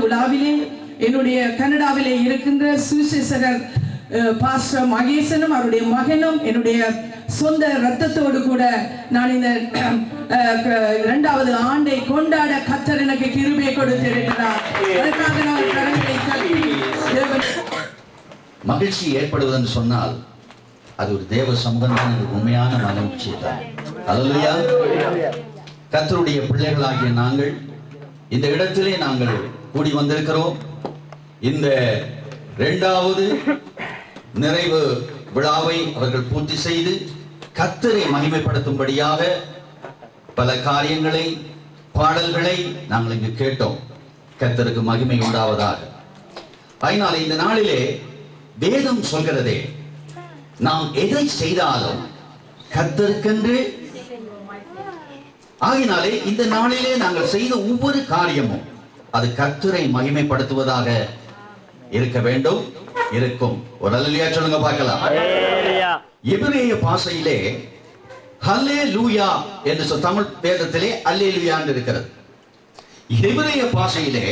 விழாவிலே என்னுடைய கனடாவிலே இருக்கின்ற சுவிசேஷகர் பாஸ்டர் மகேசனும் அவருடைய மகனும் என்னுடைய சொந்த ரத்தத்தோடு கூட நான் இந்த 2வது ஆண்டை கொண்டாட கர்த்தர் எனக்கு கிருபை கொடுத்திருக்கிறார். அதற்காக நான் கரங்களை தட்டி மகிழ்ச்சி ஏற்படுவது என்று சொன்னால் அது ஒரு தேவ சம்பந்தமான உண்மையான மகிழ்ச்சி தான். அல்லேலூயா. கர்த்தருடைய பிள்ளைகளாகிய நாங்கள் இந்த இடத்திலே நாங்கள் கூடி வந்திருக்கிறோம். இந்த 2வது நிறைவு விழாவை அவர்கள் பூர்த்தி செய்து கர்த்தரை மகிமைப்படுத்தும்படியாக பல காரியங்களை பாடல்களை நாங்கள் இங்கு கேட்டோம். கர்த்தருக்கு மகிமை உண்டாவதாக. அதனால இந்த நாளிலே வேதம் சொல்கிறதே, நாம் எதை செய்தாலும் கர்த்தருக்கென்று. ஆகினாலே இந்த நாளிலே நாங்கள் செய்த ஒவ்வொரு காரியமும் அது கர்த்தரை மகிமைப்படுத்துவதாக இருக்க வேண்டும், இருக்கும். ஒரு அல்லேலூயா சொல்லுங்க பார்க்கலாம். எபிரேய பாஷையிலே ஹல்லேலூயா என்று தமிழ் வேதத்திலே அல்லேலூயா என்று இருக்கிறது. எபிரேய பாஷையிலே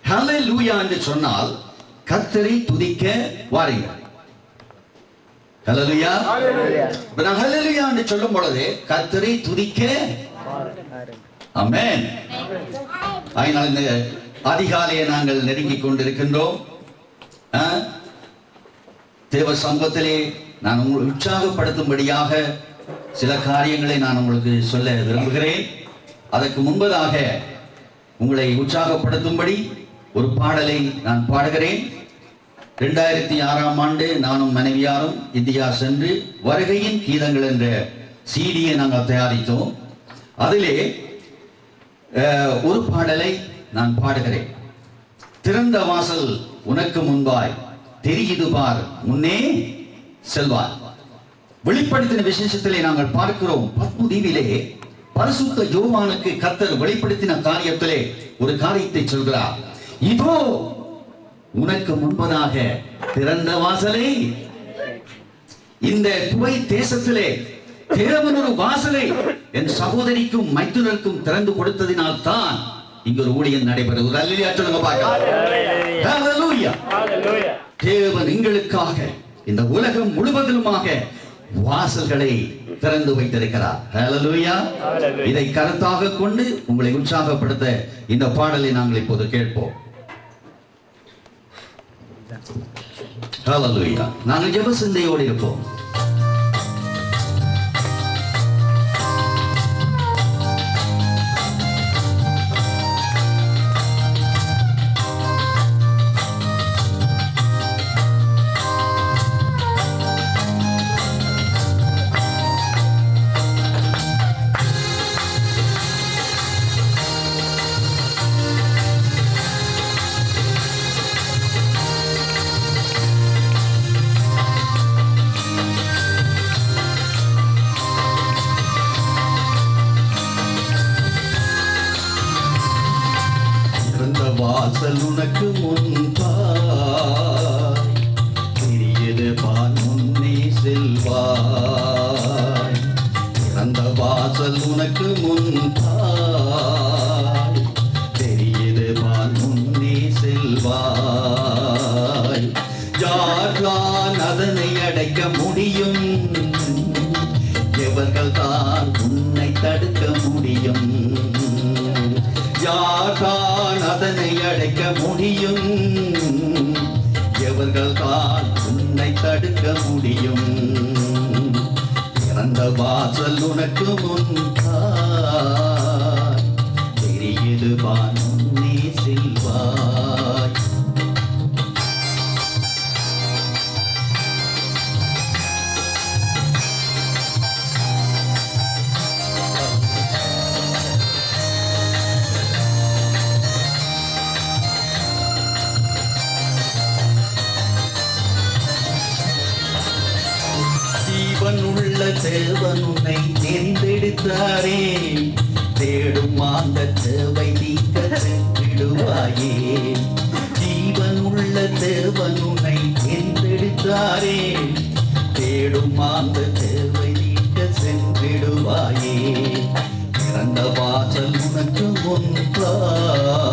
ஹல்லேலூயா என்று சொன்னால் கர்த்தரை துதிக்க வாருங்கள். ஹல்லேலூயா. நான் ஹல்லேலூயா என்று சொல்லும் பொழுது கர்த்தரை துதிக்க. ஆமென். அதனால் இந்த அதிகாலையை நாங்கள் நெருங்கிக் கொண்டிருக்கின்றோம். தேவ சமூகத்திலே நான் உங்களை உற்சாகப்படுத்தும்படியாக சில காரியங்களை நான் உங்களுக்கு சொல்ல விரும்புகிறேன். அதற்கு முன்பதாக உங்களை உற்சாகப்படுத்தும்படி ஒரு பாடலை நான் பாடுகிறேன். 2006ஆம் ஆண்டு நானும் மனைவியாரும் இந்தியா சென்று வருகையின் கீதங்கள் என்ற சிடியை நாங்கள் தயாரித்தோம். அதிலே ஒரு பாடலை நான் பாடுகிறேன். திறந்த வாசல் உனக்கு முன்பாய் தெரியுது பார் முன்னே செல்வார். வெளிப்படுத்தின விசேஷத்திலே நாங்கள் பார்க்கிறோம். பத்மு தீவிலே பரிசுத்த யோவானுக்கு கர்த்தர் வெளிப்படுத்தின காரியத்திலே ஒரு காரியத்தை சொல்கிறார். இதோ உனக்கு முன்பதாக திறந்த வாசலை. இந்த குவைத் தேசத்திலே தேவன் ஒரு வாசலை என் சகோதரிக்கும் மைத்துனருக்கும் திறந்து கொடுத்ததினால் தான் இங்க ஒரு ஊழியம் நடைபெறுகிறது. அல்லேலூயா சொல்லுங்க பார்க்கலாம். ஹல்லேலூயா. தேவன் எங்களுக்காக இந்த உலகம் முழுவதிலுமாக வாசல்களை திறந்து வைத்திருக்கிறார். ஹல்லேலூயா. இதை கருத்தாக கொண்டு உங்களை உற்சாகப்படுத்த இந்த பாடலை நாங்கள் இப்போது கேட்போம். ஹல்லேலூயா. நாங்கள் ஜெப சிந்தையோடு இருப்போம். வாசல் உனக்கு முன்பாய் பெரியது பான் முன்னே செல்வாய். திறந்த வாசல் உனக்கு முன்பாய் பெரியது பான் முன்னே செல்வாய். யார்தான் அதனை அடைக்க முடியும்? எவர்கள் தான் உன்னை தடுக்க முடியும்? யார்தான் அதனை அடைக்க முடியும்? எவர்கள் தான் உன்னை தடுக்க முடியும்? திறந்த வாசல் உனக்கு முன்பாய் தெரியுது பான் முன்னே செல்வாய். ஜீவனுள்ள தேவன் உன்னை தெரிந்தெடுத்தாரே. தேடும் அந்த தேவை நீக்க சென்றிடுவாயே. ஜீவனுள்ள தேவன் உன்னை தெரிந்தெடுத்தாரே. தேடும் அந்த தேவை நீக்க சென்றிடுவாயே. திறந்த வாசல் உனக்கு முன்பாய்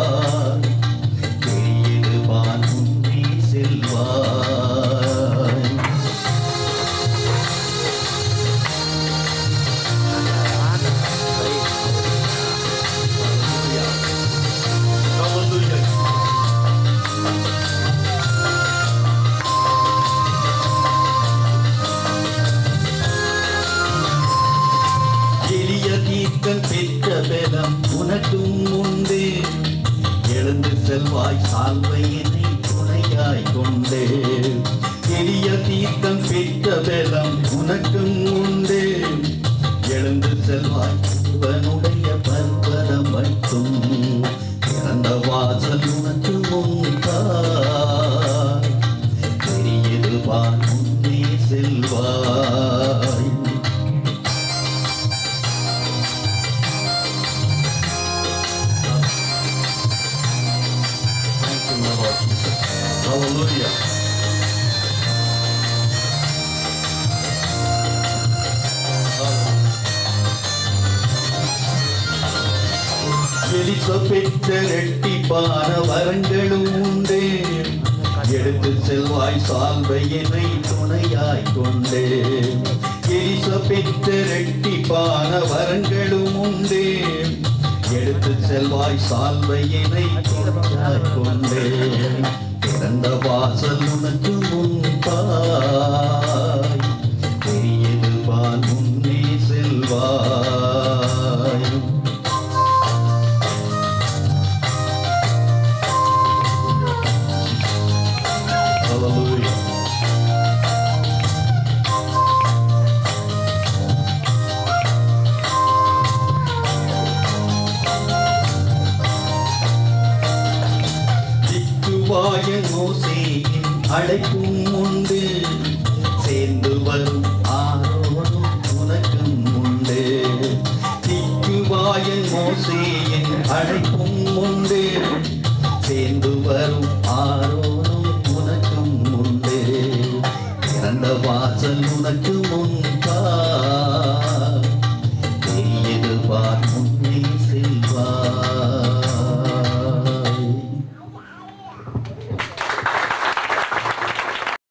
சால்வையினை துணையாய் கொண்டே எளிய தீர்த்தம் பெற்ற பெலம் உனக்கும் உண்டு எழுந்து செல்வாய் இவனுடைய பர்வதம் வைக்கும் இறந்த வாசல் உனக்கு முன்பாய் பெரியது வான் முன்னே செல்வாய். Thank you, my Lord Jesus. Hallelujah. எலிசபெற்ற இரட்டிப்பான வரங்களும் உண்டு எடுத்து செல்வாய் சால்வையினை துணையாய் கொண்டே எலிசபெற்ற இரட்டிப்பான வரங்களும் உண்டு எடுத்து செல்வாய் சால்வையினை துணையாய் கொண்டே பிறந்த வாசல் உனக்கு முன்பாய் பெரியது வான் முன்னே செல்வாய். Hallelujah. திக்குவாயன் மோசேயின் அழைப்பும் உண்டு சேர்ந்து வரும் ஆரோனும் உனக்கும் உண்டு திக்குவாயன் மோசேயின் அழைப்பும் உண்டு சேர்ந்து வரும் ஆரோனும் உனக்கும் உண்டு இறந்த வாசல் உனக்கு முன்பாய்